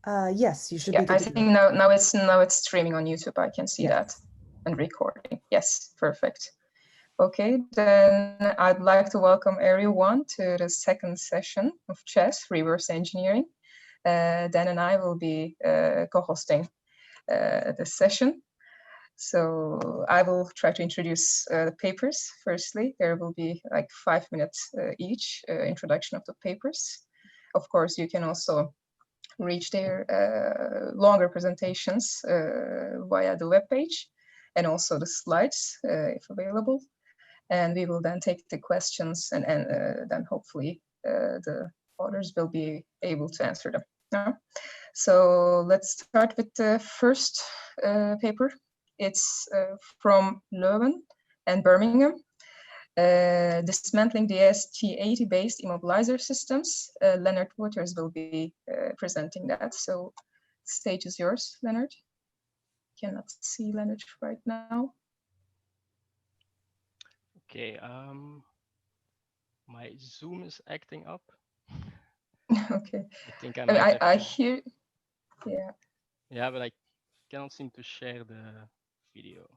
Yes, you should be Yeah, good I to think go. now it's streaming on YouTube. I can see that Yes. and recording. Yes, perfect. Okay, then I'd like to welcome everyone to the second session of Chess Reverse Engineering. Dan and I will be co-hosting this session. So I will try to introduce the papers firstly. There will be like 5 minutes each introduction of the papers. Of course, you can also reach their longer presentations via the webpage and also the slides if available. And we will then take the questions and then hopefully the authors will be able to answer them. Yeah. So let's start with the first paper. It's from Leuven and Birmingham. Dismantling the ST80-based immobilizer systems. Leonard Waters will be presenting that. So the stage is yours, Leonard. Cannot see Leonard right now. Okay, my Zoom is acting up. Okay. I think I might have I to... hear, yeah. Yeah, but I cannot seem to share the video.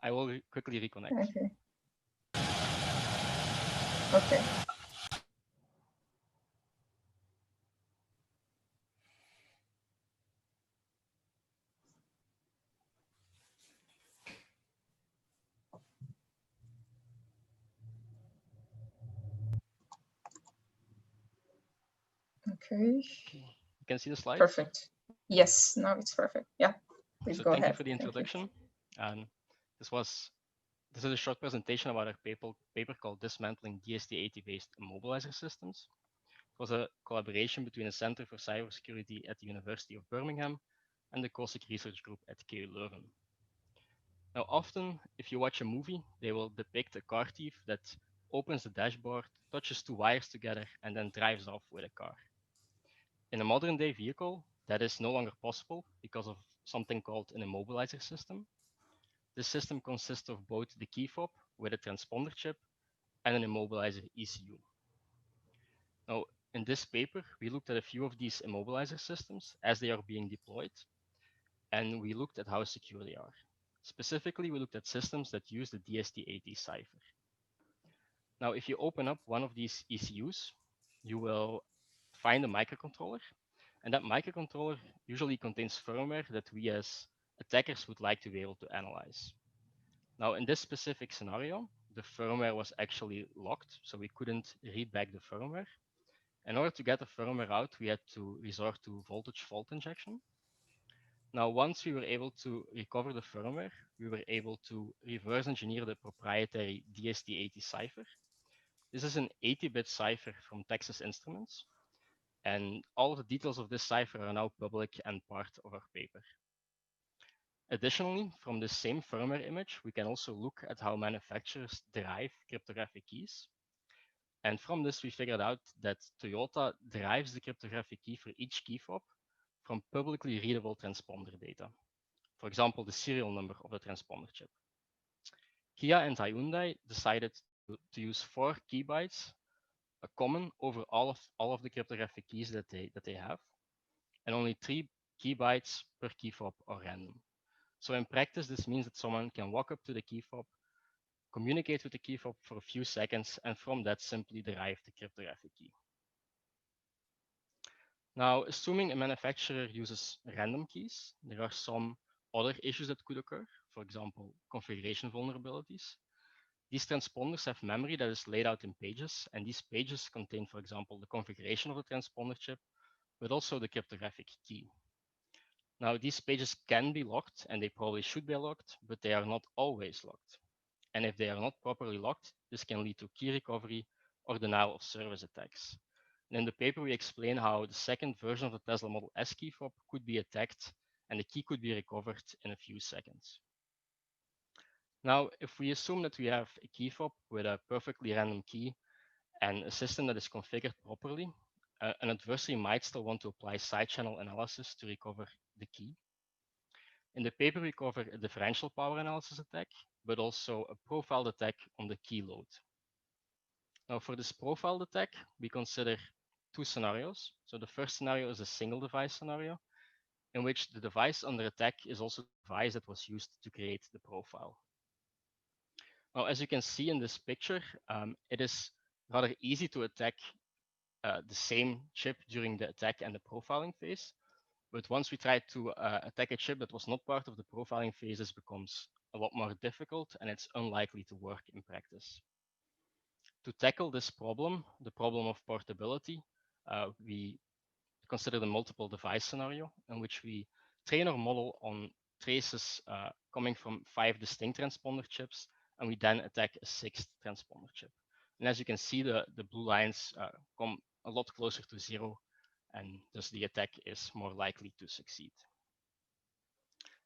I will quickly reconnect. Okay. Okay. Okay. You can see the slides? Perfect. Yes, now it's perfect. Yeah, please So go thank ahead. you for the introduction. And this is a short presentation about our paper called Dismantling DST80-based immobilizer systems. It was a collaboration between the Center for Cybersecurity at the University of Birmingham and the COSIC Research Group at KU Leuven. Now, often, if you watch a movie, they will depict a car thief that opens the dashboard, touches two wires together, and then drives off with a car. In a modern day vehicle, that is no longer possible because of something called an immobilizer system. This system consists of both the key fob with a transponder chip and an immobilizer ECU. Now, in this paper, we looked at a few of these immobilizer systems as they are being deployed, and we looked at how secure they are. Specifically, we looked at systems that use the DST80 cipher. Now, if you open up one of these ECUs, you will find a microcontroller, and that microcontroller usually contains firmware that we as attackers would like to be able to analyze. Now, in this specific scenario, the firmware was actually locked, so we couldn't read back the firmware. In order to get the firmware out, we had to resort to voltage fault injection. Now, once we were able to recover the firmware, we were able to reverse engineer the proprietary DST80 cipher. This is an 80-bit cipher from Texas Instruments, and all of the details of this cipher are now public and part of our paper. Additionally, from the same firmware image, we can also look at how manufacturers derive cryptographic keys. And from this, we figured out that Toyota derives the cryptographic key for each key fob from publicly readable transponder data. For example, the serial number of the transponder chip. Kia and Hyundai decided to use 4 key bytes, a common over all of the cryptographic keys that they have, and only 3 key bytes per key fob are random. So in practice, this means that someone can walk up to the key fob, communicate with the key fob for a few seconds, and from that simply derive the cryptographic key. Now, assuming a manufacturer uses random keys, there are some other issues that could occur, for example, configuration vulnerabilities. These transponders have memory that is laid out in pages, and these pages contain, for example, the configuration of the transponder chip, but also the cryptographic key. Now, these pages can be locked, and they probably should be locked, but they are not always locked. And if they are not properly locked, this can lead to key recovery or denial of service attacks. And in the paper, we explain how the second version of the Tesla Model S key fob could be attacked, and the key could be recovered in a few seconds. Now, if we assume that we have a key fob with a perfectly random key and a system that is configured properly, an adversary might still want to apply side channel analysis to recover the key. In the paper, we cover a differential power analysis attack, but also a profiled attack on the key load. Now, for this profiled attack, we consider two scenarios. So the first scenario is a single device scenario, in which the device under attack is also the device that was used to create the profile. Now, as you can see in this picture, it is rather easy to attack the same chip during the attack and the profiling phase. But once we try to attack a chip that was not part of the profiling phase, this becomes a lot more difficult and it's unlikely to work in practice. To tackle this problem, the problem of portability, we consider the multiple device scenario in which we train our model on traces coming from 5 distinct transponder chips, and we then attack a 6th transponder chip. And as you can see, the blue lines come a lot closer to 0, and thus the attack is more likely to succeed.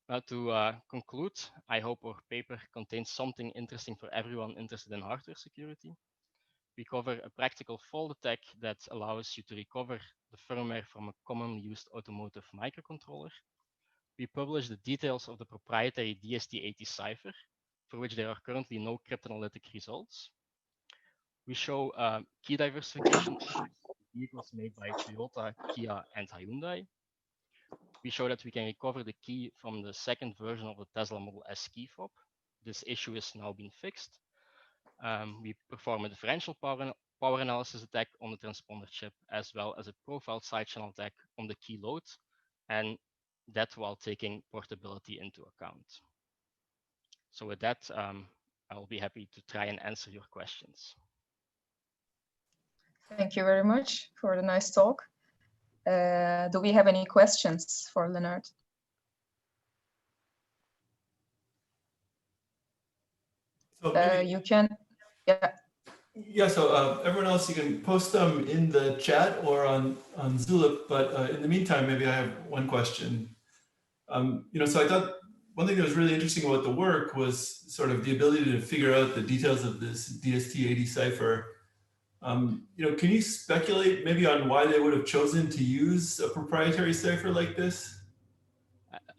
Now, to conclude, I hope our paper contains something interesting for everyone interested in hardware security. We cover a practical fault attack that allows you to recover the firmware from a commonly used automotive microcontroller. We publish the details of the proprietary DST80 cipher, for which there are currently no cryptanalytic results. We show key diversification vehicles made by Toyota, Kia, and Hyundai. We show that we can recover the key from the second version of the Tesla Model S key fob. This issue has now been fixed. We perform a differential power analysis attack on the transponder chip, as well as a profiled side channel attack on the key load, and that while taking portability into account. So with that, I will be happy to try and answer your questions. Thank you very much for the nice talk. Do we have any questions for Leonard? So you can, yeah. Yeah, so everyone else, you can post them in the chat or on Zulip, but in the meantime, maybe I have one question. So I thought one thing that was really interesting about the work was sort of the ability to figure out the details of this DST80 cipher. Can you speculate maybe on why they would have chosen to use a proprietary cipher like this?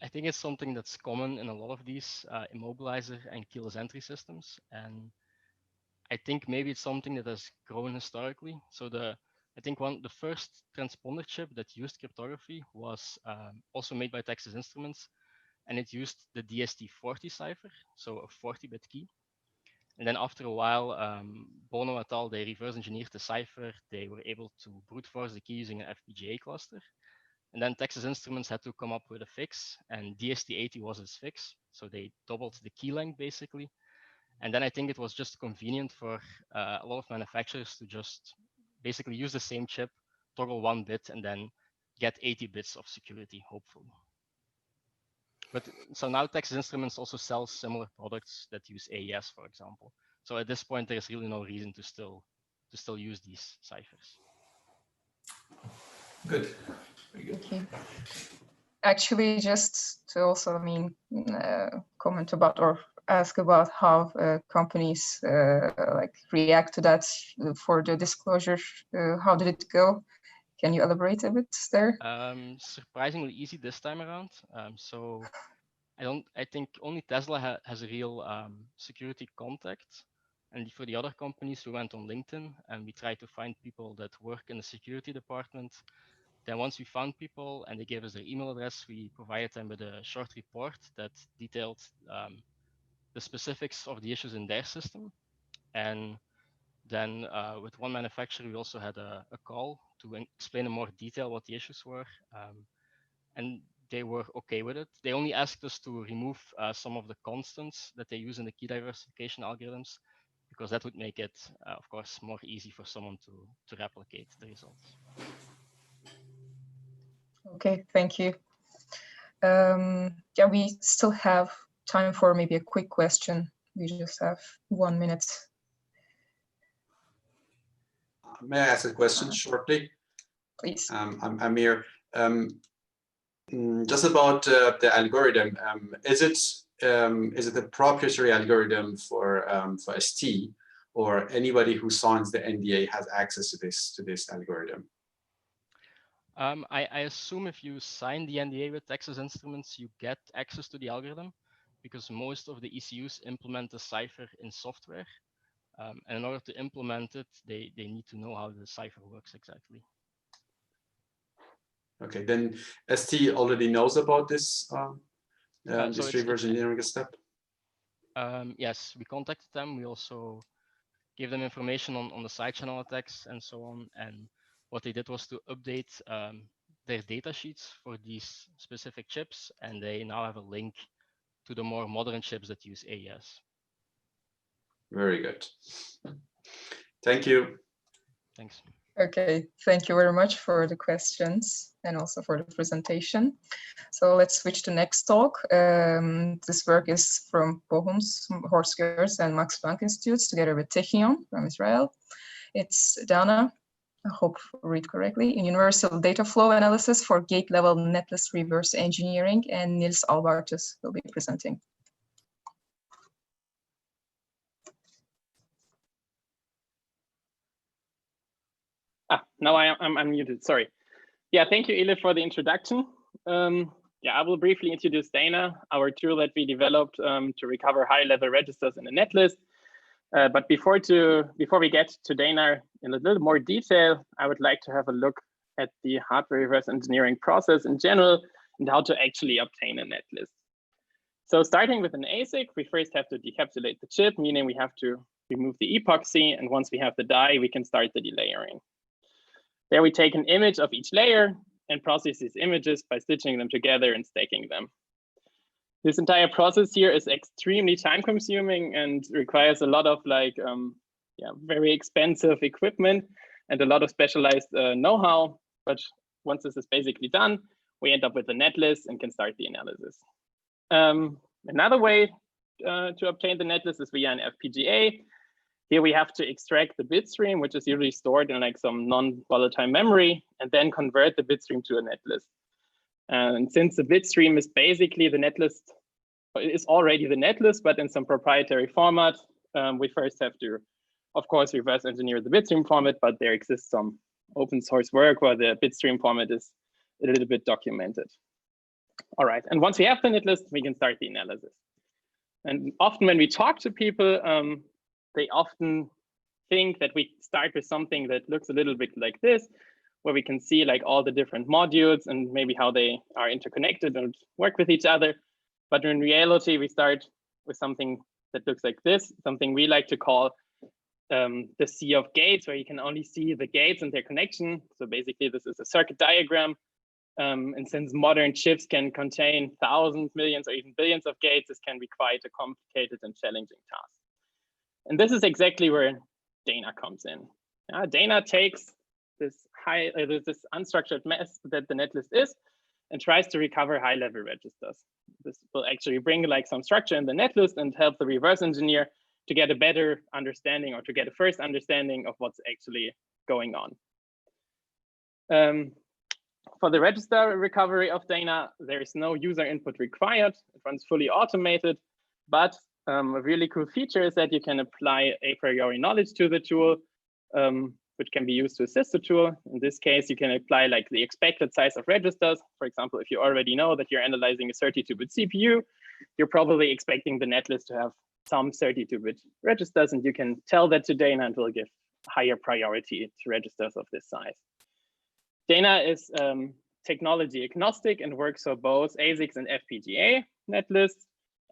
I think it's something that's common in a lot of these immobilizer and keyless entry systems. And I think maybe it's something that has grown historically. So I think the first transponder chip that used cryptography was also made by Texas Instruments, and it used the DST40 cipher, so a 40-bit key. And then after a while, Bono et al., they reverse engineered the cipher. They were able to brute force the key using an FPGA cluster. And then Texas Instruments had to come up with a fix, and DST80 was its fix. So they doubled the key length basically. And then I think it was just convenient for a lot of manufacturers to just basically use the same chip, toggle 1 bit, and then get 80 bits of security, hopefully. But so now Texas Instruments also sells similar products that use AES, for example. So at this point, there's really no reason to still use these ciphers. Good. Very good. Okay. Actually, just to also, comment about or ask about how companies like react to that for the disclosure. How did it go? Can you elaborate a bit there? Surprisingly easy this time around. So I think only Tesla has a real security contact. And for the other companies, we went on LinkedIn and we tried to find people that work in the security department. Then once we found people and they gave us their email address, we provided them with a short report that detailed the specifics of the issues in their system. And then with one manufacturer, we also had a call to explain in more detail what the issues were. And they were okay with it. They only asked us to remove some of the constants that they use in the key diversification algorithms, because that would make it, of course, more easy for someone to replicate the results. Okay, thank you. Yeah, we still have time for maybe a quick question. We just have 1 minute. May I ask a question shortly? Please. I'm Amir. Just about the algorithm. Is it a proprietary algorithm for ST, or anybody who signs the NDA has access to this algorithm? I assume if you sign the NDA with Texas Instruments, you get access to the algorithm, because most of the ECUs implement the cipher in software. And in order to implement it, they need to know how the cipher works exactly. Okay, then ST already knows about this So reverse engineering step. Yes, we contacted them. We also gave them information on the side channel attacks and so on. And what they did was to update their data sheets for these specific chips, and they now have a link to the more modern chips that use AES. Very good. Thank you. Thanks. Okay, thank you very much for the questions and also for the presentation. So let's switch to next talk. This work is from Bochum's Horst Gers and Max Planck Institutes together with Technion from Israel. It's Dana, I hope I read correctly, in Universal Data Flow Analysis for Gate-Level Netlist Reverse Engineering, and Niels Albertus will be presenting. Now I'm unmuted, sorry. Yeah, thank you, Ile, for the introduction. Yeah, I will briefly introduce Dana, our tool that we developed to recover high-level registers in a netlist. But before we get to Dana in a little more detail, I would like to have a look at the hardware reverse engineering process in general and how to actually obtain a netlist. So starting with an ASIC, we first have to decapsulate the chip, meaning we have to remove the epoxy. And once we have the die, we can start the delayering. There we take an image of each layer and process these images by stitching them together and stacking them. This entire process here is extremely time consuming and requires a lot of very expensive equipment and a lot of specialized know-how. But once this is basically done, we end up with a netlist and can start the analysis. Another way to obtain the netlist is via an FPGA. Here we have to extract the bit stream, which is usually stored in like some non-volatile memory, and then convert the bit stream to a netlist. And since the bit stream is basically the netlist, it's already the netlist, but in some proprietary format, we first have to, of course, reverse engineer the bitstream format, but there exists some open source work where the bitstream format is a little bit documented. All right, and once we have the netlist, we can start the analysis. And often when we talk to people, they often think that we start with something that looks a little bit like this, where we can see like all the different modules and maybe how they are interconnected and work with each other. But in reality, we start with something that looks like this, something we like to call the sea of gates, where you can only see the gates and their connection. So basically, this is a circuit diagram. And since modern chips can contain thousands, millions, or even billions of gates, this can be quite a complicated and challenging task. And this is exactly where Dana comes in. Dana takes this unstructured mess that the netlist is and tries to recover high-level registers. This will actually bring like some structure in the netlist and help the reverse engineer to get a better understanding or to get a first understanding of what's actually going on. For the register recovery of Dana, there is no user input required. It runs fully automated, but a really cool feature is that you can apply a priori knowledge to the tool, which can be used to assist the tool. In this case, you can apply like the expected size of registers. For example, if you already know that you're analyzing a 32-bit CPU, you're probably expecting the netlist to have some 32-bit registers, and you can tell that to Dana and it will give higher priority to registers of this size. Dana is technology agnostic and works for both ASICs and FPGA netlists.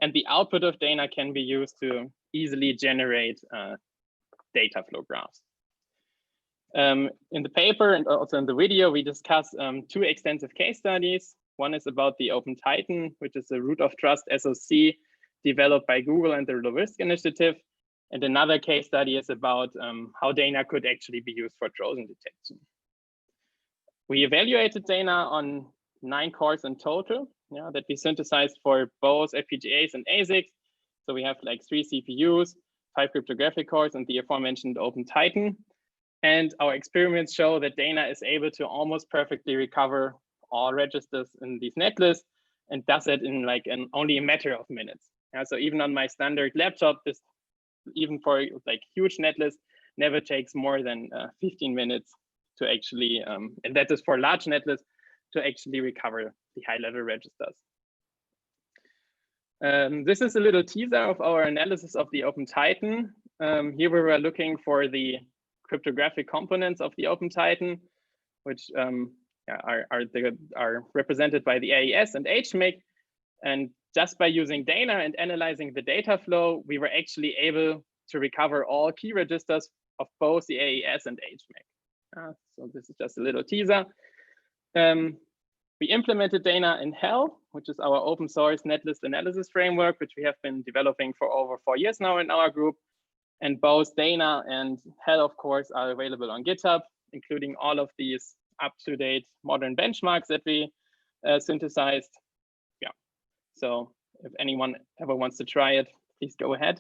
And the output of Dana can be used to easily generate data flow graphs. In the paper and also in the video, we discuss two extensive case studies. One is about the OpenTitan, which is a root of trust SoC developed by Google and the Low Risk Initiative. And another case study is about how Dana could actually be used for Trojan detection. We evaluated Dana on 9 cores in total, that we synthesized for both FPGAs and ASICs. So we have like 3 CPUs, 5 cryptographic cores, and the aforementioned OpenTitan. And our experiments show that Dana is able to almost perfectly recover all registers in these netlists and does it in like only a matter of minutes. So even on my standard laptop, this even for like huge netlists never takes more than 15 minutes to actually, and that is for large netlists, to actually recover the high-level registers. This is a little teaser of our analysis of the OpenTitan. Here we were looking for the cryptographic components of the OpenTitan, which are represented by the AES and HMIC. And just by using Dana and analyzing the data flow, we were actually able to recover all key registers of both the AES and HMIC. So this is just a little teaser. We implemented Dana in HEL, which is our open source netlist analysis framework, which we have been developing for over 4 years now in our group. And both Dana and HEL, of course, are available on GitHub, including all of these up-to-date modern benchmarks that we synthesized. Yeah, so if anyone ever wants to try it, please go ahead.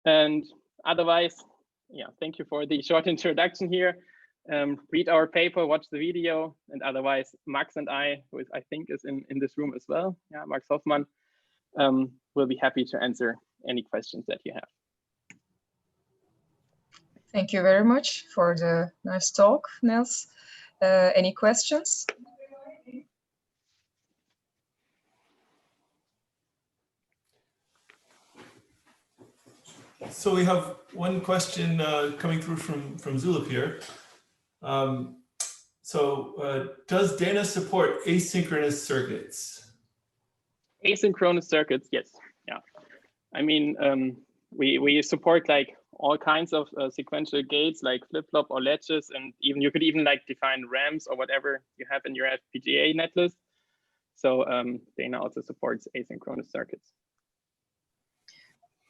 And otherwise, yeah, thank you for the short introduction here. Read our paper, watch the video, and otherwise Max and I, who I think is in this room as well, yeah, Max Hoffmann, will be happy to answer any questions that you have. Thank you very much for the nice talk, Nils. Any questions? So we have one question coming through from Zulip here. Does Dana support asynchronous circuits? Asynchronous circuits, yes. Yeah. I mean, we support like all kinds of sequential gates like flip-flop or latches, and even you could even like define RAMs or whatever you have in your FPGA netlist. So Dana also supports asynchronous circuits.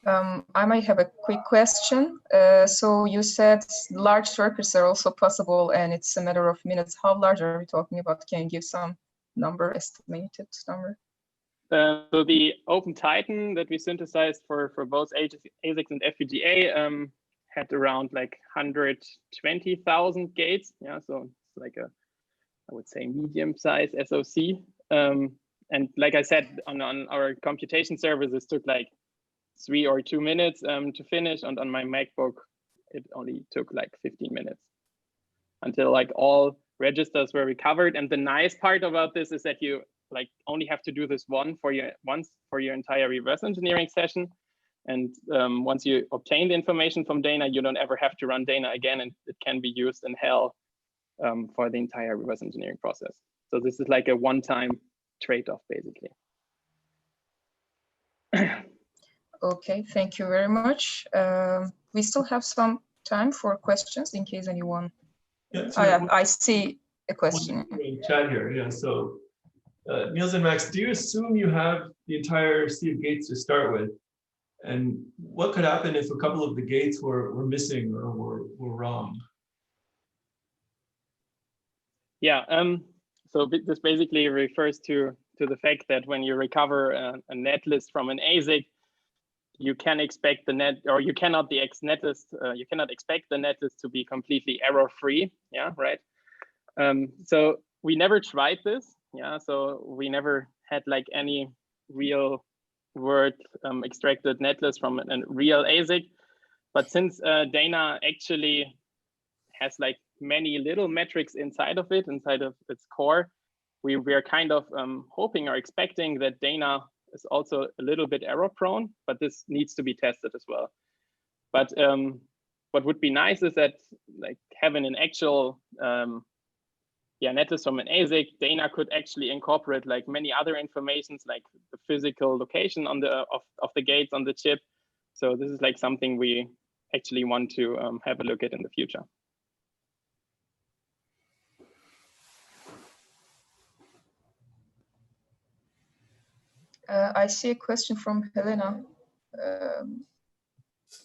I might have a quick question. So you said large circuits are also possible and it's a matter of minutes. How large are we talking about? Can you give some number, estimated number? So the Open Titan that we synthesized for both ASICs and FPGA had around like 120,000 gates. Yeah, so it's like a, I would say, medium-sized SoC. And like I said, on our computation servers, this took like 3 or 2 minutes to finish, and on my MacBook, it only took like 15 minutes until like all registers were recovered. And the nice part about this is that you like only have to do this once for your entire reverse engineering session. And once you obtain the information from Dana, you don't ever have to run Dana again, and it can be used in HEL for the entire reverse engineering process. So this is like a one-time trade-off, basically. Okay, thank you very much. We still have some time for questions in case anyone. Yeah, I see a question. Chat here, yeah. So Niels and Max, do you assume you have the entire sea of gates to start with? And what could happen if a couple of the gates were missing or were wrong? Yeah, so this basically refers to the fact that when you recover a netlist from an ASIC, you can expect the you cannot expect the netlist to be completely error-free. Yeah, right. So we never tried this. Yeah, so we never had like any real word extracted netlist from a real ASIC. But since Dana actually has like many little metrics inside of its core, we are kind of hoping or expecting that Dana is also a little bit error prone, but this needs to be tested as well. But what would be nice is that like having an actual netlist from an ASIC, Dana could actually incorporate like many other informations like the physical location on of the gates on the chip. So this is like something we actually want to have a look at in the future. I see a question from Helena.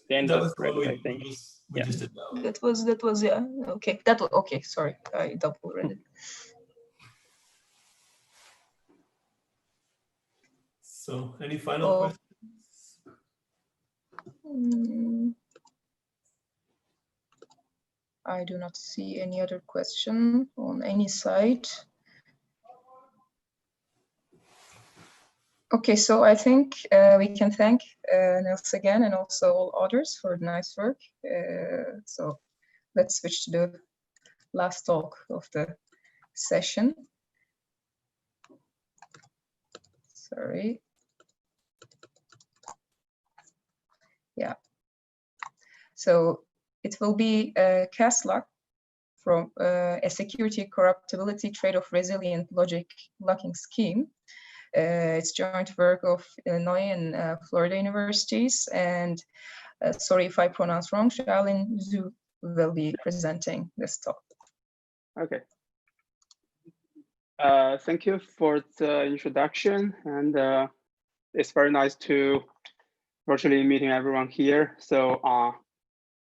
Dan that just read it, I think. We just did that. That was yeah. Okay, that was okay. Sorry, I double read it. So, any final questions? I do not see any other question on any side. Okay, so I think we can thank Nils again and also all others for the nice work. So let's switch to the last talk of the session. Sorry. Yeah. So it will be Kaslar from a security corruptibility trade-off resilient logic locking scheme. It's joint work of Illinois and Florida universities. And sorry if I pronounce wrong, Shaolin Zhu will be presenting this talk. Okay. Thank you for the introduction, and it's very nice to virtually meeting everyone here. So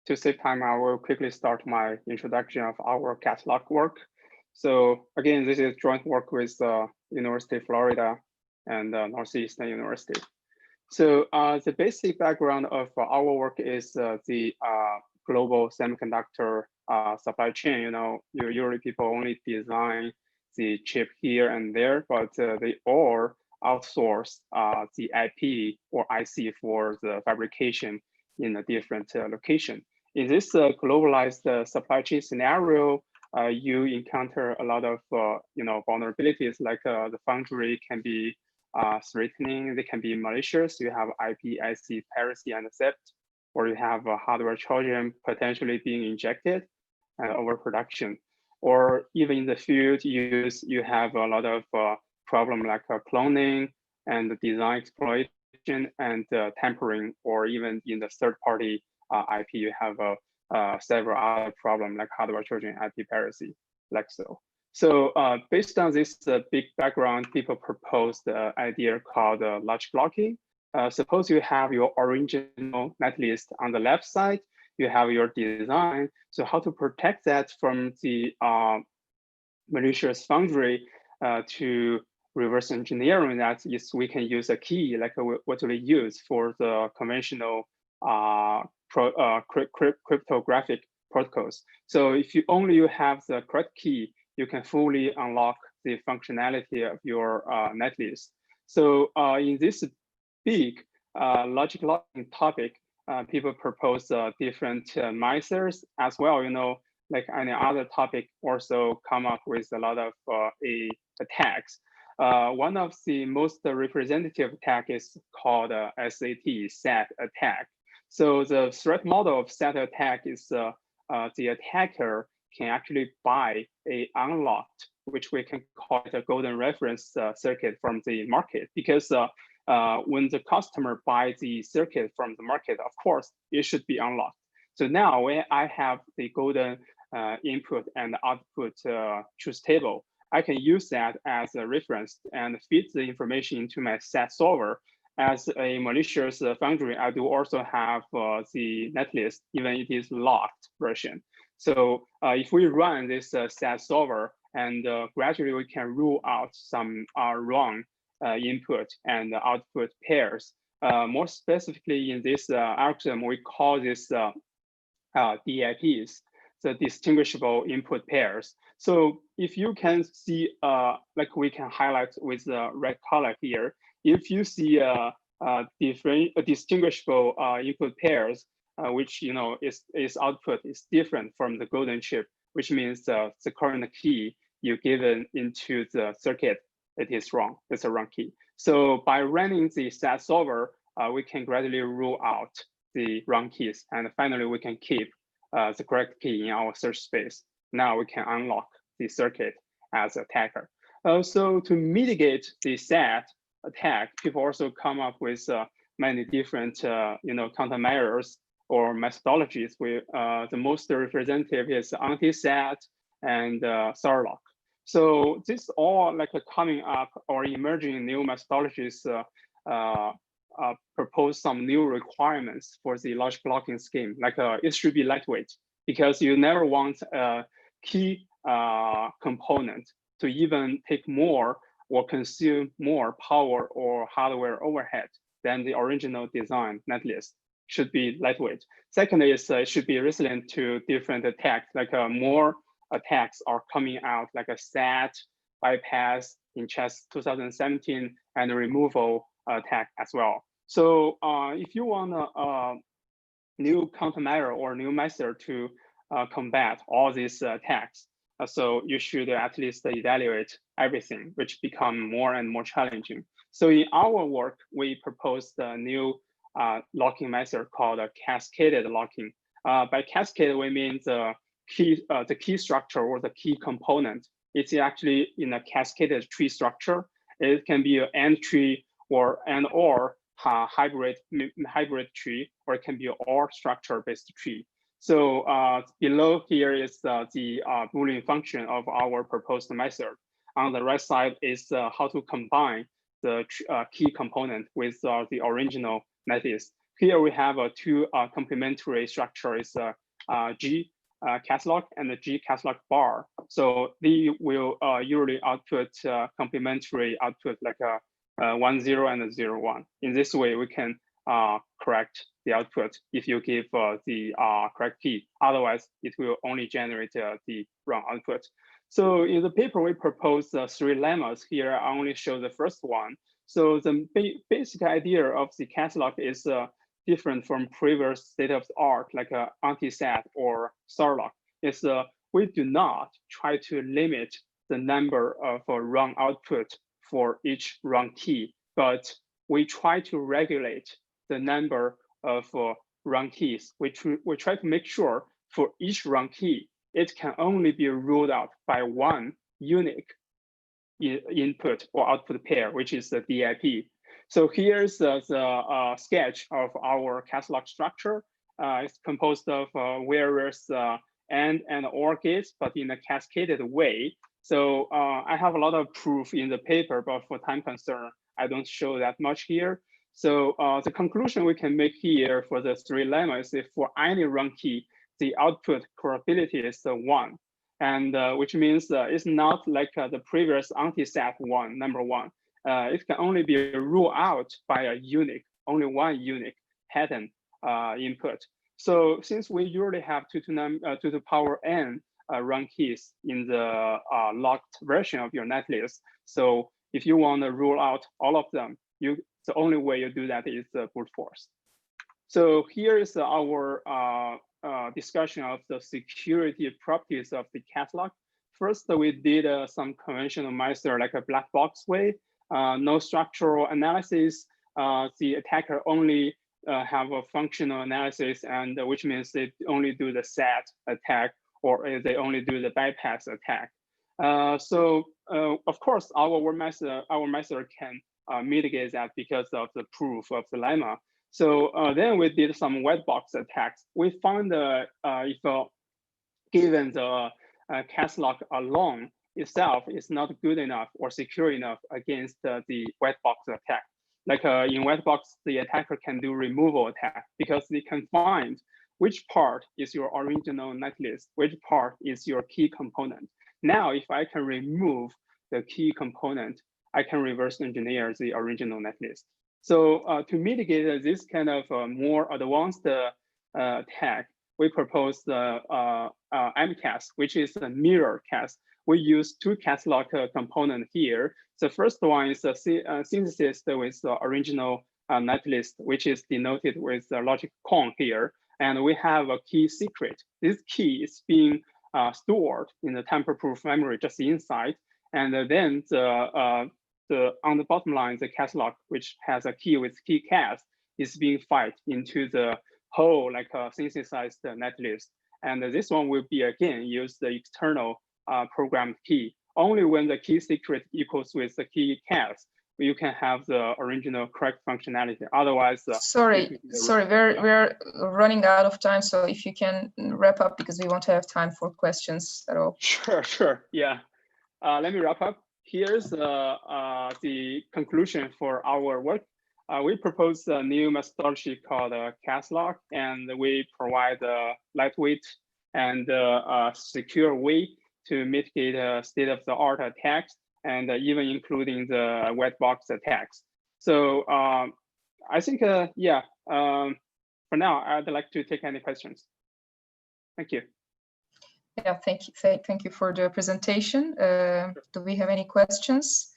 to save time, I will quickly start my introduction of our catalog work. So again, this is joint work with University of Florida and Northeastern University. So the basic background of our work is the global semiconductor supply chain. You know, usually people only design the chip here and there, but they all outsource the IP or IC for the fabrication in a different location. In this globalized supply chain scenario, you encounter a lot of vulnerabilities, like the foundry can be threatening, they can be malicious. You have IP, IC piracy and theft, or you have a hardware Trojan potentially being injected and overproduction. Or even in the field, you have a lot of problem like cloning and design exploitation and tampering, or even in the third-party IP, you have several other problems like hardware Trojan, IP piracy, like so. So based on this big background, people proposed the idea called logic blocking. Suppose you have your original netlist on the left side, you have your design. So how to protect that from the malicious foundry to reverse engineering that is we can use a key like what we use for the conventional cryptographic protocols. So if you only have the correct key, you can fully unlock the functionality of your netlist. So in this big logic locking topic, people propose different misers as well. You know, like any other topic, also come up with a lot of attacks. One of the most representative attack is called SAT attack. So the threat model of SAT attack is the attacker can actually buy a unlocked, which we can call it a golden reference circuit from the market, because when the customer buys the circuit from the market, of course, it should be unlocked. So now when I have the golden input and output truth table, I can use that as a reference and feed the information into my SAT solver. As a malicious foundry, I do also have the netlist, even it is locked version. So if we run this SAT solver, and gradually we can rule out some wrong input and output pairs. More specifically in this algorithm, we call this DIPs, the distinguishable input pairs. So if you can see, like we can highlight with the red color here, if you see different distinguishable input pairs, which its output is different from the golden chip, which means the current key you given into the circuit, it is wrong. It's a wrong key. So by running the SAT solver, we can gradually rule out the wrong keys, and finally we can keep the correct key in our search space. Now we can unlock the circuit as attacker. So to mitigate the SAT attack, people also come up with many different countermeasures or methodologies. The most representative is anti-SAT and Sarlock. So this all like coming up or emerging new methodologies propose some new requirements for the logic blocking scheme. Like it should be lightweight, because you never want a key component to even take more or consume more power or hardware overhead than the original design netlist. Should be lightweight. Second is it should be resilient to different attacks, like more attacks are coming out, like a SAT bypass in CHES 2017 and removal attack as well. So if you want a new countermeasure or new method to combat all these attacks, so you should at least evaluate everything, which become more and more challenging. So in our work, we proposed a new locking method called cascaded locking. By cascade, we mean the the key structure or the key component. It's actually in a cascaded tree structure. It can be an AND tree or hybrid tree, or it can be an OR structure-based tree. So below here is the Boolean function of our proposed method. On the right side is how to combine the key component with the original netlist. Here we have two complementary structures, G catalog and the G catalog bar. So they will usually output complementary output like a 1, 0 and a 0, 1. In this way, we can correct the output if you give the correct key. Otherwise, it will only generate the wrong output. So in the paper, we propose 3 lemmas. Here, I only show the first one. So the basic idea of the catalog is different from previous state of the art, like anti-sat or Sarlock. Is we do not try to limit the number of wrong output for each wrong key, but we try to regulate the number of wrong keys. We try to make sure for each wrong key, it can only be ruled out by one unique input or output pair, which is the DIP. So here's the sketch of our catalog structure. It's composed of various AND and OR gates, but in a cascaded way. So I have a lot of proof in the paper, but for time concern, I don't show that much here. So the conclusion we can make here for the 3 lemmas is if for any wrong key, the output probability is 1. And which means it's not like the previous anti-sat number 1. It can only be ruled out by a unique, only one unique pattern input. So since we usually have 2 to the power n wrong keys in the locked version of your netlist, so if you want to rule out all of them, the only way you do that is brute force. So here is our discussion of the security properties of the catalog. First, we did some conventional method like a black box way, no structural analysis. The attacker only have a functional analysis, and which means they only do the SAT attack or they only do the bypass attack. So of course, our method can mitigate that because of the proof of the lemma. So then we did some white box attacks. We found if given the catalog alone itself is not good enough or secure enough against the white box attack. Like in white box, the attacker can do removal attack because they can find which part is your original netlist, which part is your key component. Now, if I can remove the key component, I can reverse engineer the original netlist. So to mitigate this kind of more advanced attack, we propose the MCAS, which is a mirror CAS. We use 2 catalog components here. The first one is a synthesis with the original netlist, which is denoted with the logic con here. And we have a key secret. This key is being stored in the tamper-proof memory just inside. And then on the bottom line, the catalog, which has a key with key CAS, is being fed into the whole like synthesized netlist. And this one will be again use the external programmed key. Only when the key secret equals with the key CAS, you can have the original correct functionality. Otherwise, sorry, we're running out of time. So if you can wrap up, because we won't have time for questions at all. Sure, yeah. Let me wrap up. Here's the conclusion for our work. We propose a new methodology called catalog, and we provide a lightweight and secure way to mitigate state-of-the-art attacks, and even including the white box attacks. So I think, yeah, for now, I'd like to take any questions. Thank you. Yeah, thank you for the presentation. Do we have any questions?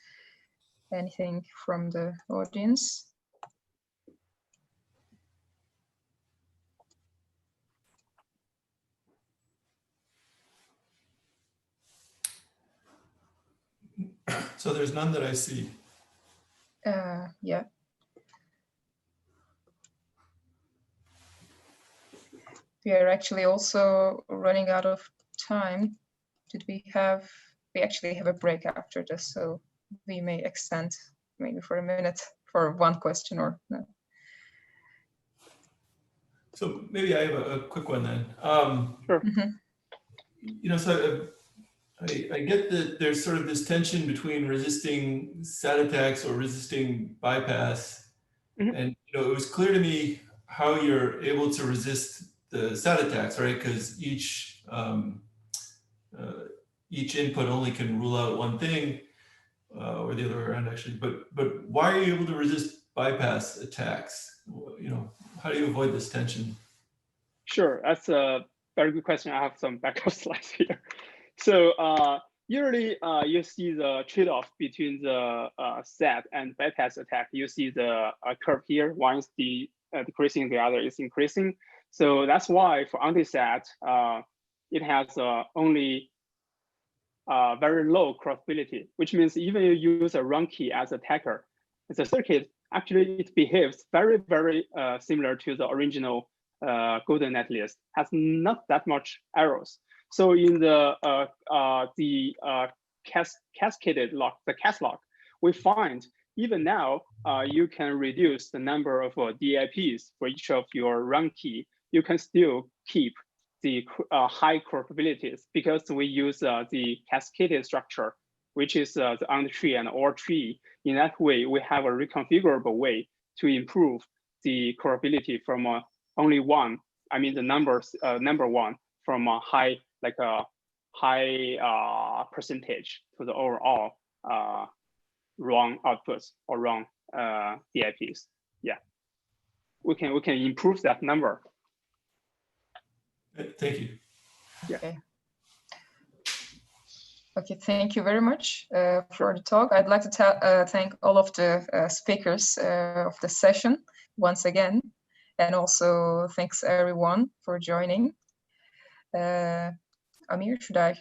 Anything from the audience? So there's none that I see. Yeah. We are actually also running out of time. Did we have? We actually have a break after this, so we may extend maybe for a minute for one question or no. So maybe I have a quick one then. Sure. You know, so I get that there's sort of this tension between resisting SAT attacks or resisting bypass. And you know, it was clear to me how you're able to resist the SAT attacks, right? Because each input only can rule out one thing, or the other way around actually. But why are you able to resist bypass attacks? You know, how do you avoid this tension? Sure, that's a very good question. I have some backup slides here. So usually you see the trade-off between the SAT and bypass attack. You see the curve here. One is decreasing, the other is increasing. So that's why for anti-SAT, it has only very low crossability, which means even you use a wrong key as attacker, the circuit actually it behaves very, very similar to the original golden netlist, has not that much errors. So in the cascaded lock, the cas lock, we find even now you can reduce the number of DIPs for each of your run key. You can still keep the high probabilities because we use the cascaded structure, which is the on tree and OR tree. In that way, we have a reconfigurable way to improve the probability from only one. I mean the numbers, number one from a high, like a high percentage to the overall wrong outputs or wrong DIPs. Yeah, we can improve that number. Thank you. Yeah. Okay. Okay, thank you very much for the talk. I'd like to thank all of the speakers of the session once again, and also thanks everyone for joining. Amir, should I